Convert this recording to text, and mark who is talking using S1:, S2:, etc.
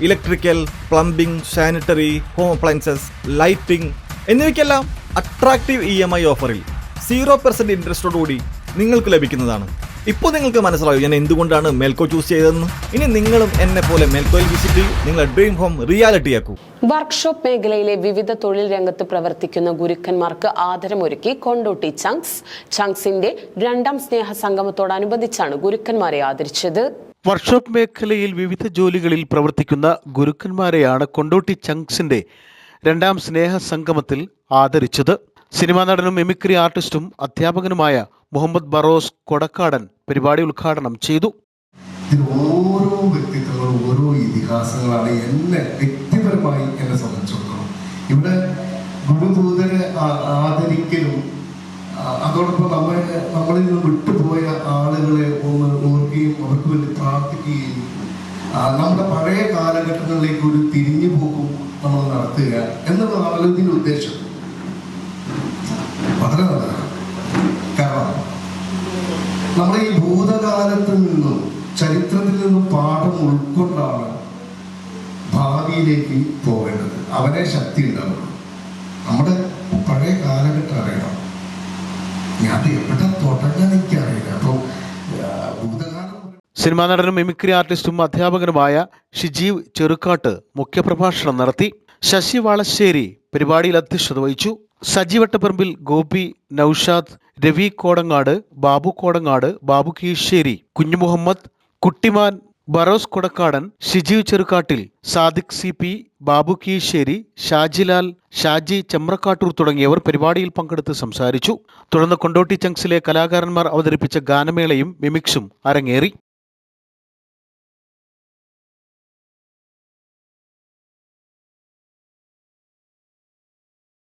S1: Electrical, plumbing, sanitary, home appliances, lighting എന്നിവയ്ക്കെല്ലാം attractive EMI ഓഫറിൽ 0% ഇൻട്രസ്റ്റോടുകൂടി നിങ്ങൾക്ക് ലഭിക്കുന്നതാണ്. ഇപ്പോൾ നിങ്ങൾക്ക് മനസ്സിലാവും ഞാൻ എന്തുകൊണ്ടാണ് മേൽക്കോ ചൂസ് ചെയ്തതെന്ന്. ഇനി നിങ്ങളും എന്നെ പോലെ മേൽക്കോയിൽ വിസിറ്റ് ചെയ്യൂ, നിങ്ങളുടെ ഡ്രീം ഹോം റിയാലിറ്റിയാക്കൂ.
S2: വർക്ക്ഷോപ്പ് മേഖലയിലെ വിവിധ തൊഴിൽ രംഗത്ത് പ്രവർത്തിക്കുന്ന ഗുരുക്കന്മാർക്ക് ആദരമൊരുക്കി കൊണ്ടോട്ടി ചങ്സിന്റെ 2ാം സ്നേഹ സംഗമത്തോടനുബന്ധിച്ചാണ് ഗുരുക്കന്മാരെ ആദരിച്ചത്.
S3: വർക്ക്ഷോപ്പ് മേഖലയിൽ വിവിധ ജോലികളിൽ പ്രവർത്തിക്കുന്ന ഗുരുക്കന്മാരെയാണ് കൊണ്ടോട്ടി ചങ്സിന്റെ 2ാം സ്നേഹ സംഗമത്തിൽ ആദരിച്ചത്. സിനിമാ നടനും മിമിക്രി ആർട്ടിസ്റ്റും അധ്യാപകനുമായ മുഹമ്മദ് ബറോസ് കൊടക്കാടൻ പരിപാടി ഉദ്ഘാടനം ചെയ്തു.
S4: ഓരോ വ്യക്തിത്വങ്ങളും ഓരോ ഇതിഹാസങ്ങളാണ് എന്നെ വ്യക്തിപരമായി എന്നെ സംബന്ധിച്ചിടത്തോളം. ഇവിടെ ഗുരുഭൂതരെ ആദരിക്കലും അതോടൊപ്പം നമ്മളിൽ നിന്ന് വിട്ടുപോയ ആളുകളെ ഒന്ന് ഓർക്കുകയും അവർക്ക് വേണ്ടി പ്രാർത്ഥിക്കുകയും നമ്മുടെ പഴയ കാലഘട്ടങ്ങളിലേക്ക് ഒരു തിരിഞ്ഞു പോക്കും നമ്മൾ നടത്തുക എന്നുള്ളതാണ് ഇതിന്റെ ഉദ്ദേശം. വളരെ നല്ലതാണ്. കാരണം നമ്മുടെ ഈ ഭൂതകാലത്തിൽ നിന്നും ചരിത്രത്തിൽ നിന്നും പാഠം ഉൾക്കൊണ്ടാണ് ഭാവിയിലേക്ക് പോകേണ്ടത്. അവനെ ശക്തി ഉണ്ടാവുള്ളൂ. നമ്മുടെ പഴയ കാലഘട്ടം അറിയണം. ഞാൻ എവിടെ തുടങ്ങാൻ എനിക്കറിയില്ല. അപ്പോൾ ഭൂതകാലം.
S3: സിനിമാ നടനും മിമിക്രി ആർട്ടിസ്റ്റും അധ്യാപകനുമായ ഷിജീവ് ചെറുക്കാട്ട് മുഖ്യപ്രഭാഷണം നടത്തി. ശശി വാളശ്ശേരി പരിപാടിയിൽ അധ്യക്ഷത വഹിച്ചു. സജി വട്ടപ്പറമ്പിൽ, ഗോപി, നൌഷാദ്, രവി കോടങ്ങാട്, ബാബു കോടങ്ങാട്, ബാബു കീശ്ശേരി, കുഞ്ഞു മുഹമ്മദ്, കുട്ടിമാൻ, ബറോസ് കൊടക്കാടൻ, ഷിജീവ് ചെറുക്കാട്ടിൽ, സാദിഖ് CP, ബാബു കീശ്ശേരി, ഷാജിലാൽ, ഷാജി ചെമ്രക്കാട്ടൂർ തുടങ്ങിയവർ പരിപാടിയിൽ പങ്കെടുത്ത് സംസാരിച്ചു. തുടർന്ന് കൊണ്ടോട്ടി ചങ്സിലെ കലാകാരന്മാർ അവതരിപ്പിച്ച ഗാനമേളയും മിമിക്സും അരങ്ങേറി.